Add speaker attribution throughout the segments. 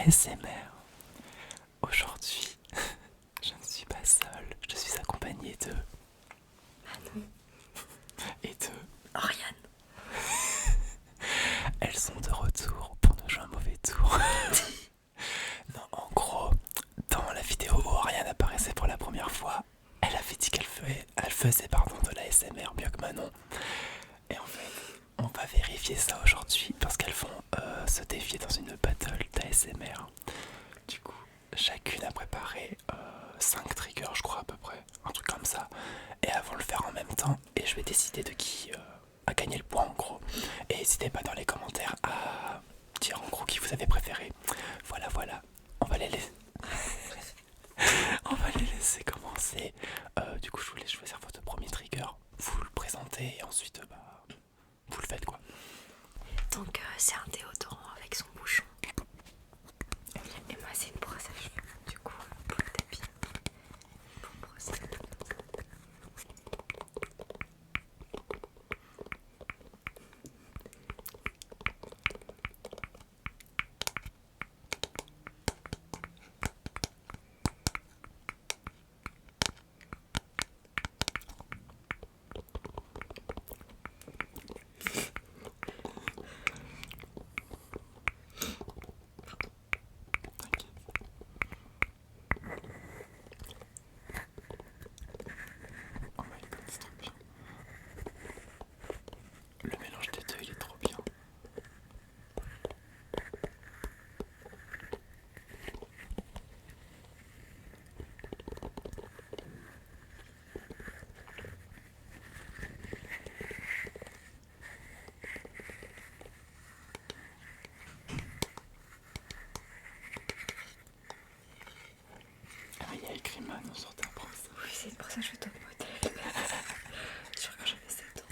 Speaker 1: ASMR. Aujourd'hui, je ne suis pas seule, je suis accompagnée de...
Speaker 2: Manon
Speaker 1: et de...
Speaker 2: Oriane.
Speaker 1: Elles sont de retour pour nous jouer un mauvais tour. Non, en gros, dans la vidéo où Oriane apparaissait pour la première fois, elle avait dit qu'elle faisait de l'ASMR mieux que Manon. Et en fait, on va vérifier ça aujourd'hui parce qu'elles vont se défier dans une battle d'ASMR. Du coup, chacune a préparé 5 triggers, je crois à peu près, un truc comme ça. Et elles vont le faire en même temps et je vais décider de qui a gagné le point en gros. Et n'hésitez pas dans les commentaires à dire en gros qui vous avez préféré. Voilà, on va les laisser. On va les laisser commencer. Du coup, je vous laisse choisir votre premier trigger. Vous le présentez et ensuite, vous le faites quoi.
Speaker 2: Donc c'est un déodorant avec son bouchon. Et moi c'est une brosse à cheveux. Du coup pour le tapis. Pour brosser.
Speaker 1: Oh my god, c'est trop bien. Le mélange des deux, il est trop bien. Ah mais il y a écrit Manon sur ta brosse.
Speaker 2: Oui, c'est une brosse à cheveux top modèle. Genre quand j'avais 7 ans.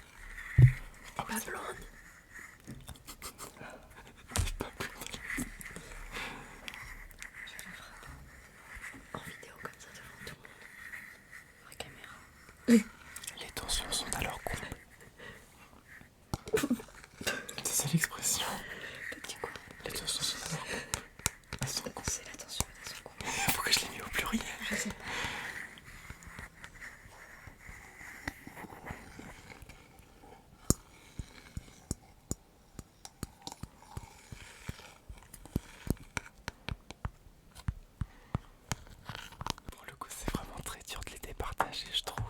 Speaker 1: Ah
Speaker 2: Pas blonde.
Speaker 1: c'est pas bleu.
Speaker 2: Je la frappe en vidéo comme ça devant tout le monde. En caméra.
Speaker 1: Les tensions sont à leur comble. C'est ça l'expression.
Speaker 2: T'as dit quoi?
Speaker 1: Les tensions sont à leur comble. Elles sont con.
Speaker 2: C'est l'attention à son coup.
Speaker 1: Pourquoi je l'ai mis au pluriel?
Speaker 2: Je sais pas.
Speaker 1: Pour le coup, c'est vraiment très dur de les départager, je trouve.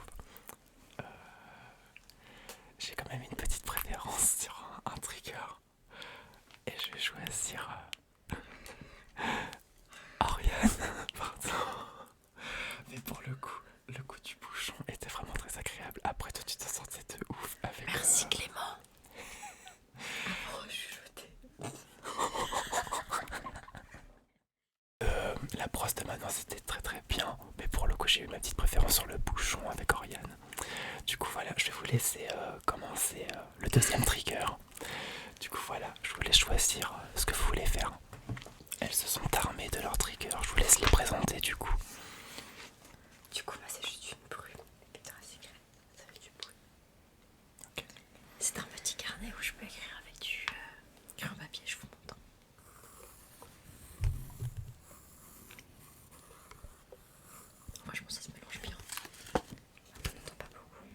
Speaker 1: J'ai quand même une petite préférence sur un trigger. Et je vais choisir Oriane. Pardon. Mais pour le coup du bouchon était vraiment très agréable. Après, toi, tu t'en sortais de ouf avec.
Speaker 2: Merci Clément. Oh, je suis jetée.
Speaker 1: La brosse de Manon, c'était très très bien. Mais pour le coup, j'ai eu ma petite préférence sur le bouchon avec Oriane. Du coup, voilà, je vais vous laisser commencer le deuxième trigger. Du coup, voilà, je vous laisse choisir ce que vous voulez faire. Elles se sont armées de leurs triggers. Je vous laisse les présenter du coup.
Speaker 2: Du coup, moi, c'est juste une brume ultra secrète. Ça fait du bruit.
Speaker 1: Ok.
Speaker 2: C'est un petit carnet où je peux écrire avec du crayon papier, je vous montre. Franchement, ça se mélange bien. On n'entend pas beaucoup.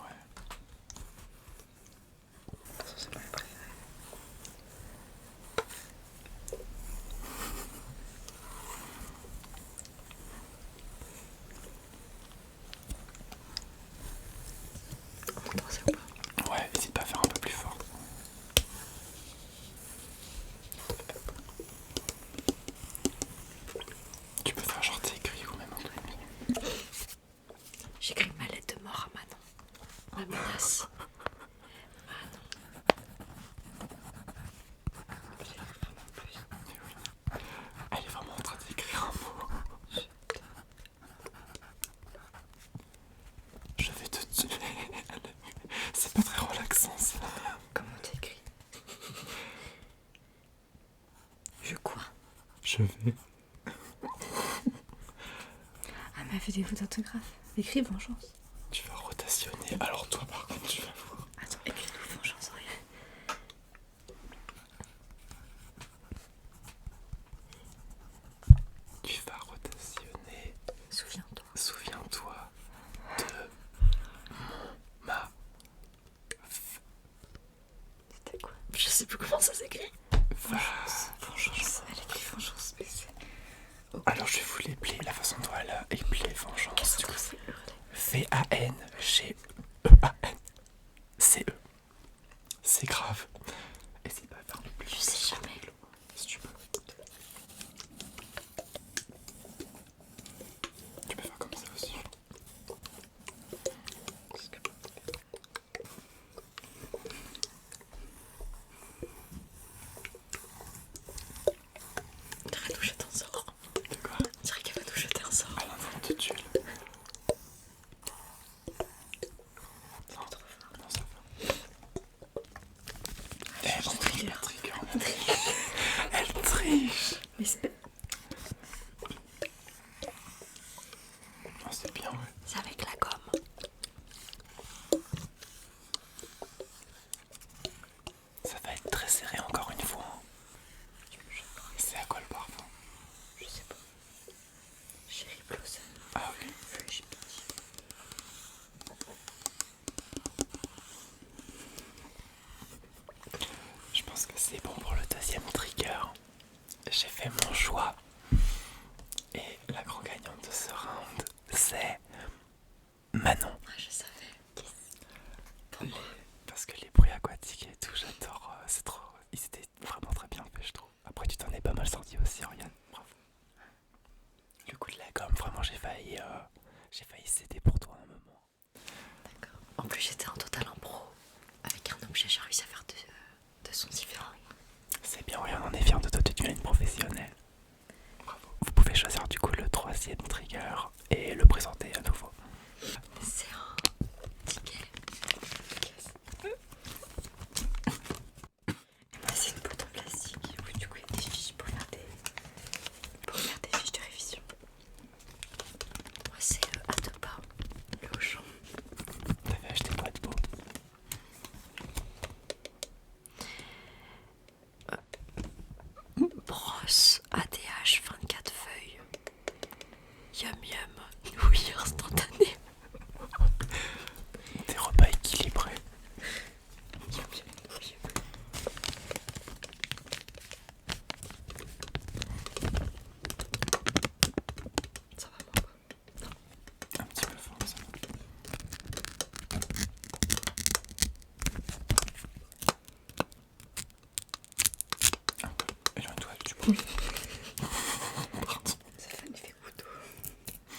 Speaker 1: Ouais.
Speaker 2: Attention, c'est pas le préféré. On entend ça ou pas?
Speaker 1: Ouais, n'hésite pas à faire un peu plus fort. Tu peux faire genre t'es écrit ou même un truc.
Speaker 2: J'écris ma lettre de mort à Manon. Ma menace. Ah non. J'écris vraiment plus.
Speaker 1: Elle est vraiment en train d'écrire un mot. Je vais te tuer. C'est pas très relaxant ça.
Speaker 2: Comment t'écris? Je quoi?
Speaker 1: Je vais.
Speaker 2: Ah, mais fait des fautes d'orthographe. Écris vengeance.
Speaker 1: Tu vas rotationner. Alors toi par contre tu vas voir.
Speaker 2: Attends, écris-nous vengeance, rien.
Speaker 1: franchement, j'ai failli céder pour toi un moment.
Speaker 2: D'accord. En plus, j'étais en total impro. Avec un objet, j'ai réussi à faire deux sons différents.
Speaker 1: C'est bien, rien n'en est fier de toi, tu deviens une professionnelle. Bravo. Vous pouvez choisir du coup le troisième trigger et le présenter à nouveau.
Speaker 2: C'est un ticket. C'est une boîte en plastique où du coup il y a des fiches pour faire des fiches de révision. Moi c'est à deux pas, le Auchan.
Speaker 1: T'avais acheté quoi de beau?
Speaker 2: Brosse ADH 24 feuilles. Yum yum, nouilles instantanées.
Speaker 1: Des repas équilibrés.
Speaker 2: Yum yum, nouilles. Ça va mon quoi?
Speaker 1: Un petit peu fort ça. Un peu. Éloigne-toi du bout. Pardon.
Speaker 2: Ça fait un effet couteau.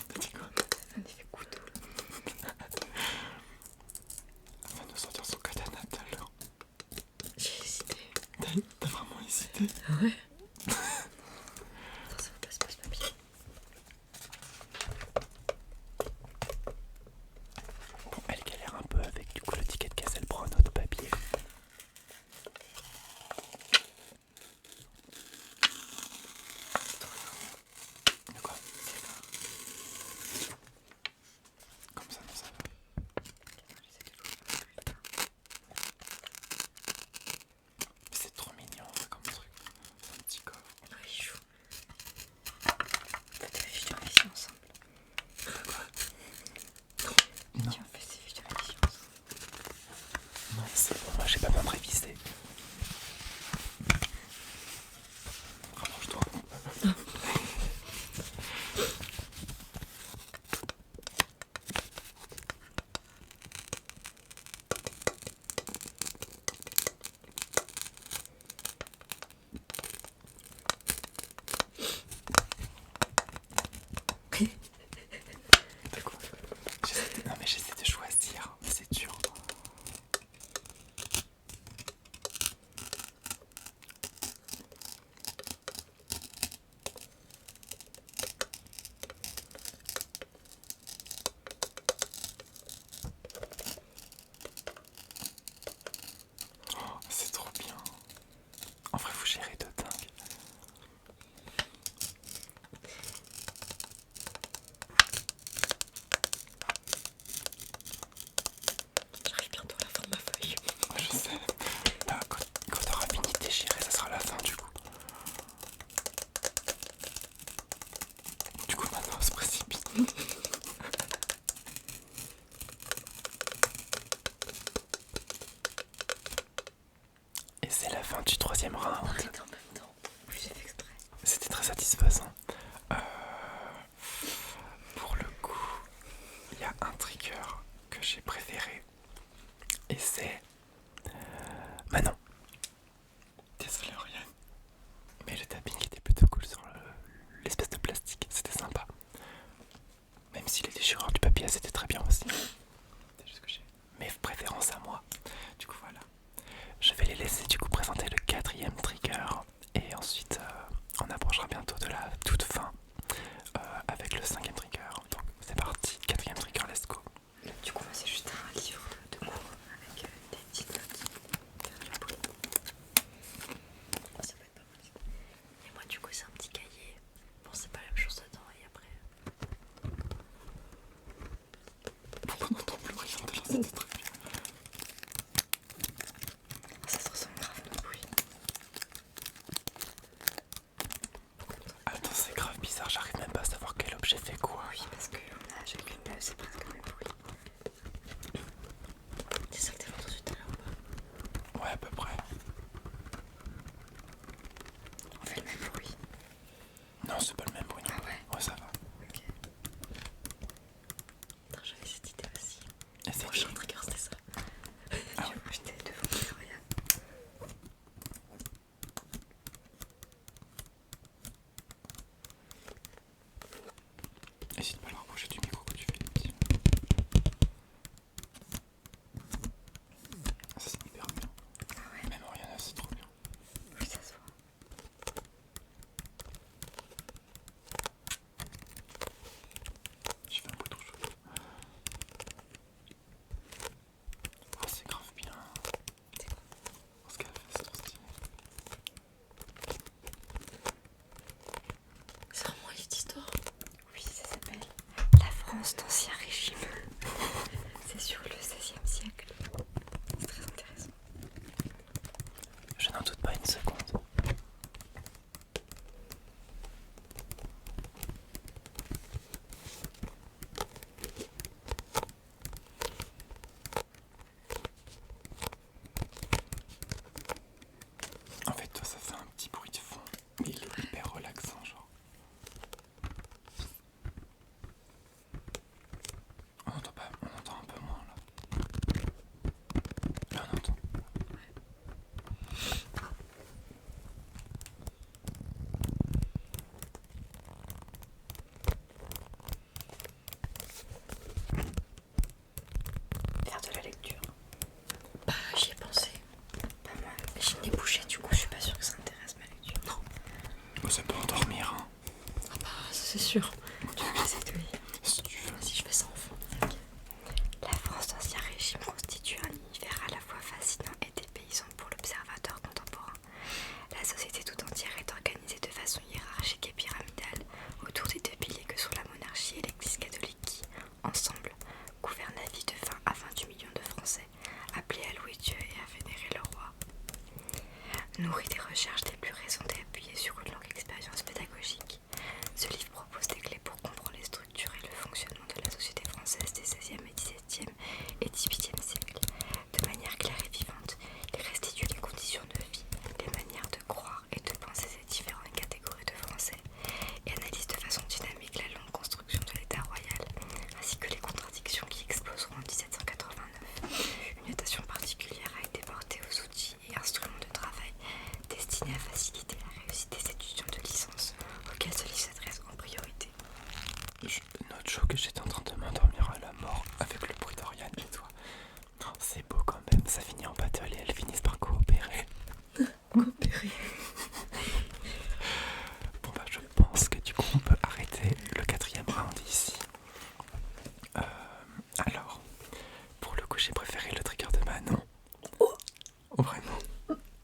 Speaker 1: T'as dit quoi?
Speaker 2: Ça fait un effet couteau.
Speaker 1: Elle va nous sortir son katana tout à l'heure.
Speaker 2: J'ai hésité.
Speaker 1: T'as vraiment hésité?
Speaker 2: Ouais. Attends, ça me passe pas ce papier.
Speaker 1: Bon, elle galère un peu avec du coup le ticket de caisse, elle prend un autre papier. De quoi? Comme ça, non, ça va. Mais c'est trop mignon ça, comme truc. C'est un petit coffre.
Speaker 2: Ouais, il joue. On fait des fiches de révision ensemble.
Speaker 1: Quoi?
Speaker 2: Non.
Speaker 1: Non.
Speaker 2: Si on fait des fiches de révision ensemble.
Speaker 1: Non, c'est bon, moi j'ai pas besoin de réviser. Rapproche-toi. De quoi? Non mais j'essaie de choisir, mais c'est dur. Oh, c'est trop bien. En vrai, vous gérez de dingue.
Speaker 2: J'arrive bientôt à la fin de ma feuille.
Speaker 1: Ouais, je sais. Là, quand t'auras fini de déchirer, ça sera la fin du coup. Du coup, maintenant, on se précipite. Et c'est la fin du troisième round.
Speaker 2: Arrêtez en même temps. Oui, j'ai fait exprès.
Speaker 1: C'était très satisfaisant. Pour le coup, il y a un trigger que j'ai préféré. Et c'est... Manon. Désolé, Oriane. Mais le tapping était plutôt cool sur l'espèce de plastique. C'était sympa. Même si les déchirures du papier, c'était très bien aussi. C'est juste que j'ai mes préférences à moi. Du coup, voilà. Je vais les laisser du coup présenter le quatrième trigger. Et ensuite, on approchera bientôt de la toute fin avec le cinquième trigger. Donc, c'est parti. Quatrième trigger, let's go.
Speaker 2: Du coup, moi, c'est juste un livre de cours avec des petites notes. Faire la boule. Ça peut être pas mal. Et moi, du coup, c'est un petit cahier. Bon, c'est pas la même chose dedans. Et après.
Speaker 1: Pourquoi on n'entend plus rien de là? C'était très bien.
Speaker 2: Ça se ressemble grave à la bouille.
Speaker 1: Attends, c'est grave bizarre. J'arrive même pas à savoir quel objet fait quoi.
Speaker 2: Oui, parce que là, j'ai pris une c'est presque le même bruit. C'est ça que t'avais entendu tout à l'heure ou pas?
Speaker 1: Ouais, à peu près.
Speaker 2: On fait le même bruit.
Speaker 1: Non, c'est pas le même bruit. Non.
Speaker 2: Ah ouais?
Speaker 1: Ouais, ça va.
Speaker 2: Ok. Attends, j'avais cette idée aussi.
Speaker 1: Et c'est
Speaker 2: Prochain trigger, c'était ça.
Speaker 1: Ah
Speaker 2: Du
Speaker 1: ouais.
Speaker 2: coup, j'étais devant Victoria.
Speaker 1: N'hésite
Speaker 2: France d'Ancien Régime. C'est sur le XVIe siècle. C'est très intéressant.
Speaker 1: Je n'en doute pas une seconde. En fait, toi, ça fait un petit bruit de fond, mais il est hyper relaxant, genre. On entend pas, on entend un peu moins là. Là, on entend.
Speaker 2: Faire de la lecture. Bah, j'y ai pensé. Pas mal. J'ai le nez bouché, du coup, je suis pas sûre que ça intéresse ma lecture. Non.
Speaker 1: Bon, ça peut endormir, hein.
Speaker 2: Ah bah, ça c'est sûr. Tu veux que j'essaie de lire?
Speaker 1: Si tu veux.
Speaker 2: Si je fais ça en fond. La France d'Ancien Régime constitue un univers à la fois fascinant et dépaysant pour l'observateur contemporain. La société tout entière est organisée de façon hiérarchique et pyramidale autour des deux piliers que sont la monarchie et l'église catholique qui, ensemble, gouvernent la vie de 20 à 28 millions de Français, appelés à louer Dieu et à vénérer le roi. Nourri des recherches des plus récentes et appuyé sur une longue expérience pédagogique, ce livre propose des clés pour comprendre les structures et le fonctionnement de la société française des XVIe et XVIIe et XVIIIe siècles. De manière claire et vivante, il restitue les conditions de vie, les manières de croire et de penser ces différentes catégories de Français, et analyse de façon dynamique la longue construction de l'État royal, ainsi que les contradictions qui exploseront en 1789. Une attention particulière a été portée aux outils et instruments de travail destinés à faciliter la réussite des étudiants de licence auxquels ce livre s'adresse en priorité.
Speaker 1: Je note chaud que j'étais en train de m'endormir à la mort avec le bruit d'Oriane et toi. Non, c'est beau quand même, ça finit en battle et elles finissent par coopérer.
Speaker 2: Coopérer.
Speaker 1: Bon bah je pense que du coup on peut arrêter le 4e round ici. Alors, pour le coup j'ai préféré le trigger de Manon. Oh, vraiment.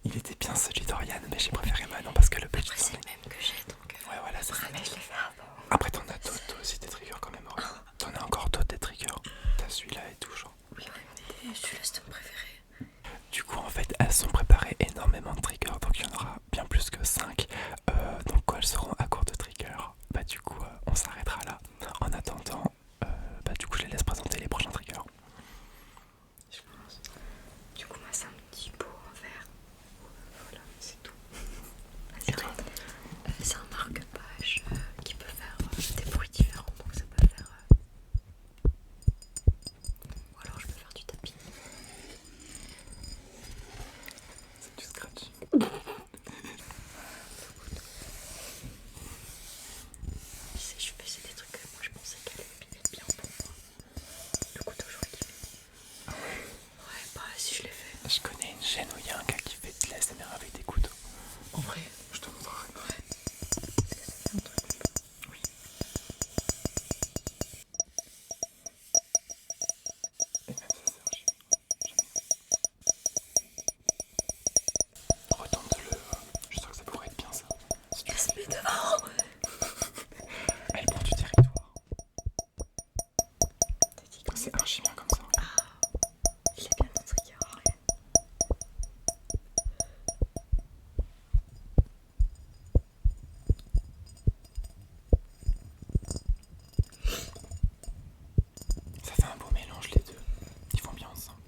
Speaker 1: Il était bien celui d'Oriane, mais j'ai préféré Manon parce que le pitch
Speaker 2: Après, c'est le même que j'ai, donc.
Speaker 1: Ouais voilà, c'est ça.
Speaker 2: Mais je l'ai fait avant.
Speaker 1: Après t'en as d'autres toi aussi des triggers quand même, Oriane. T'en as encore d'autres des triggers. T'as celui-là et tout genre.
Speaker 2: Oui, mais celui-là, c'est ton préféré.
Speaker 1: Du coup en fait elles sont préparées énormément de triggers, donc il y en aura bien plus que 5. Donc quand elles seront à court de triggers, bah du coup on s'arrêtera là. En attendant, bah du coup je les laisse présenter les prochains triggers.
Speaker 2: Je pense. Du coup, moi, c'est un petit pot en verre. Voilà, c'est tout.
Speaker 1: Et toi?
Speaker 2: C'est un marque-page qui peut faire des bruits différents, donc ça peut faire. Ou alors je peux faire du tapping.
Speaker 1: C'est du scratching.
Speaker 2: Tu sais, je faisais des trucs que moi je pensais qu'elle allait être bien pour moi. Le couteau, j'aurais kiffé.
Speaker 1: Ah ouais?
Speaker 2: Ouais, bah si je l'ai fait.
Speaker 1: Je connais une chaîne où il y a un gars qui fait de l'ASMR avec des couteaux.
Speaker 2: En vrai,
Speaker 1: Je te montrerai.
Speaker 2: ouais. Est-ce que ça fait un truc un peu?
Speaker 1: Oui. Et même ça sert jamais. Retente-le. Je sens que ça pourrait être bien ça. Si tu
Speaker 2: Elle se met devant.
Speaker 1: Elle prend du territoire.
Speaker 2: T'as dit que
Speaker 1: C'est archi bien comme ça.
Speaker 2: il est bien ton trigger.
Speaker 1: Ça fait un beau mélange les deux. Ils vont bien ensemble.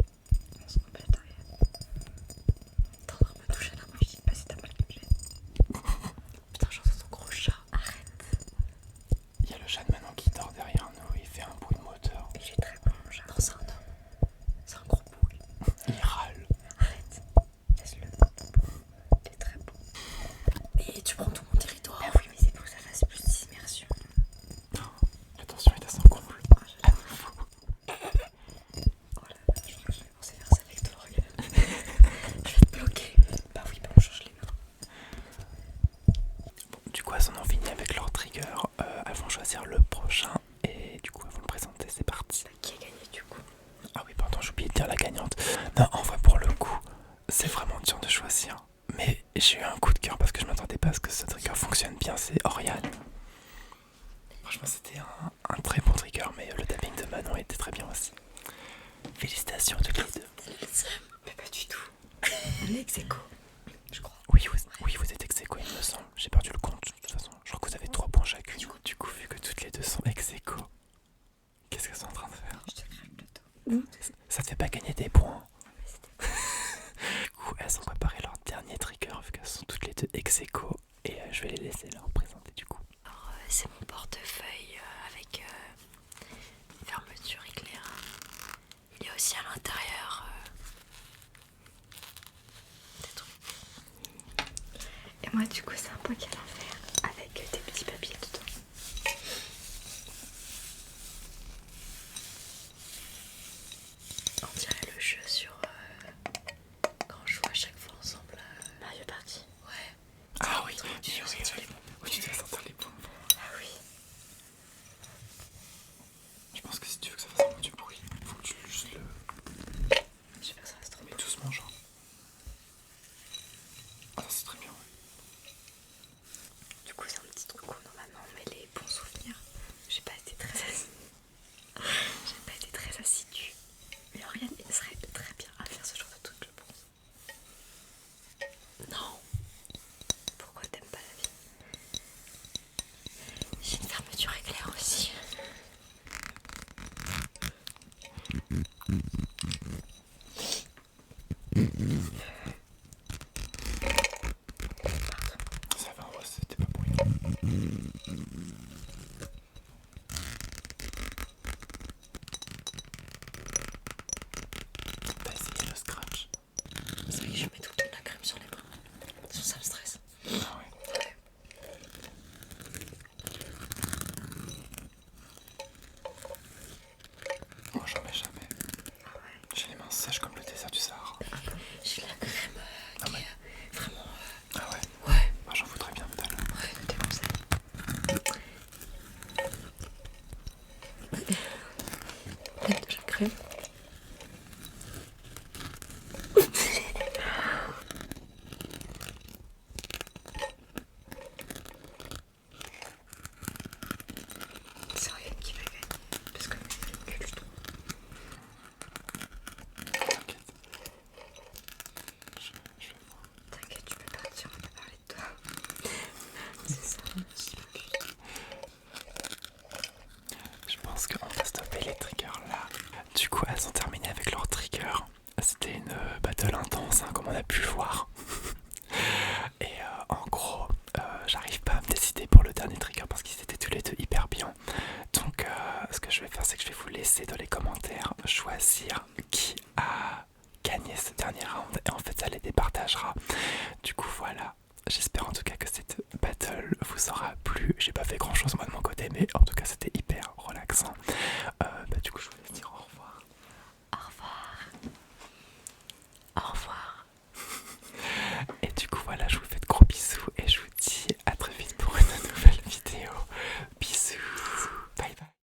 Speaker 2: On se complète, regarde. T'es en train de me toucher là, moi je sais pas si t'as mal capté. Putain, j'entends ton gros chat. Arrête.
Speaker 1: Il y a le chat de Manon qui dort derrière nous. Il fait un bruit de moteur.
Speaker 2: Il est très bon, mon chat. Non, c'est un homme. C'est un gros boule.
Speaker 1: Il râle.
Speaker 2: Arrête. Laisse-le. Il est très bon. Mais tu prends tout mon territoire. Bah oui, mais c'est pour que ça fasse plus d'immersion.
Speaker 1: La tension est à son comble. À nouveau.
Speaker 2: Oh là là, je crois que je vais penser faire ça avec toi, regarde. Je vais te bloquer. Bah oui, bah on change les mains.
Speaker 1: Bon, du coup, elles en ont fini avec leur trigger. Elles vont choisir le prochain. Et du coup, elles vont le présenter. C'est parti.
Speaker 2: Bah, qui a gagné du coup?
Speaker 1: Ah oui, pardon, j'ai oublié de dire la gagnante. Non, en vrai, pour le coup, c'est vraiment dur de choisir. Mais j'ai eu un coup de cœur parce que je m'attendais pas à ce que ce trigger fonctionne bien. C'est Oriane. Franchement, c'était un un très bon trigger, mais le tapping de Manon était très bien aussi. Félicitations à toutes les deux.
Speaker 2: Mais pas du tout. On est ex-aequo, je crois.
Speaker 1: Oui, vous êtes ex-aequo, il me semble. J'ai perdu le compte de toute façon. Je crois que vous avez 3 points chacune. Du coup, vu que toutes les deux sont ex-aequo, qu'est-ce qu'elles sont en train de faire?
Speaker 2: Je te crève le dos.
Speaker 1: Ça te fait pas gagner des points. Du coup, elles ont préparé leur dernier trigger vu qu'elles sont toutes les deux ex-aequo. Et je vais les laisser leur présenter du coup.
Speaker 2: Alors, c'est mon portefeuille avec fermeture éclair. Il y a aussi à l'intérieur des trucs. Et moi, du coup, c'est un pocket à l'envers avec des petits papiers dedans. On dirait le jeu sur quand on joue à chaque fois ensemble à Mario Party. Ouais.
Speaker 1: Ah oui,
Speaker 2: Tu dois sentir les bonbons.
Speaker 1: Oui, tu dois sentir les bonbons.
Speaker 2: Ah oui.
Speaker 1: Je pense que si tu veux que ça fasse un peu du bruit, il faut que tu juste le
Speaker 2: Je sais pas, ça reste trop
Speaker 1: mets
Speaker 2: bon.
Speaker 1: doucement, genre. Ah, ça c'est très bien.
Speaker 2: Du coup, c'est un petit truc où normalement on met les bons souvenirs. J'ai pas été très assidue. Mais Oriane serait très bien à faire ce genre de truc, je pense. Non. Pourquoi t'aimes pas la vie? J'ai une fermeture éclair aussi.
Speaker 1: Ça va, ouais, c'était pas bruyant. T'as essayé le scratch?
Speaker 2: C'est vrai que je mets tout le temps de la crème sur les bras. Sinon ça me stresse.
Speaker 1: Ah ouais.
Speaker 2: Ouais.
Speaker 1: Moi j'en mets jamais.
Speaker 2: Ah ouais.
Speaker 1: J'ai les mains sèches comme le désert du Sahara.
Speaker 2: J'ai la crème qui est vraiment...
Speaker 1: Ah ouais?
Speaker 2: Ouais.
Speaker 1: Moi j'en voudrais bien tout à l'heure.
Speaker 2: Ouais, je te conseille. T'aimes de la crème? C'est Oriane qui va gagner parce que c'est nul, je trouve.
Speaker 1: T'inquiète. Je vais voir.
Speaker 2: T'inquiète, tu peux partir, on a parlé de toi. C'est ça.
Speaker 1: Je pense qu'on va stopper les triggers là. Du coup, elles ont terminé avec leurs triggers. C'était une battle intense, hein, comme on a pu le voir. Et en gros, j'arrive pas à me décider pour le dernier trigger parce qu'ils étaient tous les deux hyper bien. Donc, ce que je vais faire, c'est que je vais vous laisser dans les commentaires choisir qui a gagné ce dernier round. Et en fait, ça les départagera. Du coup, voilà. J'espère en tout cas que cette battle vous aura plu. J'ai pas fait grand chose moi de mon côté, mais en tout cas c'était hyper relaxant.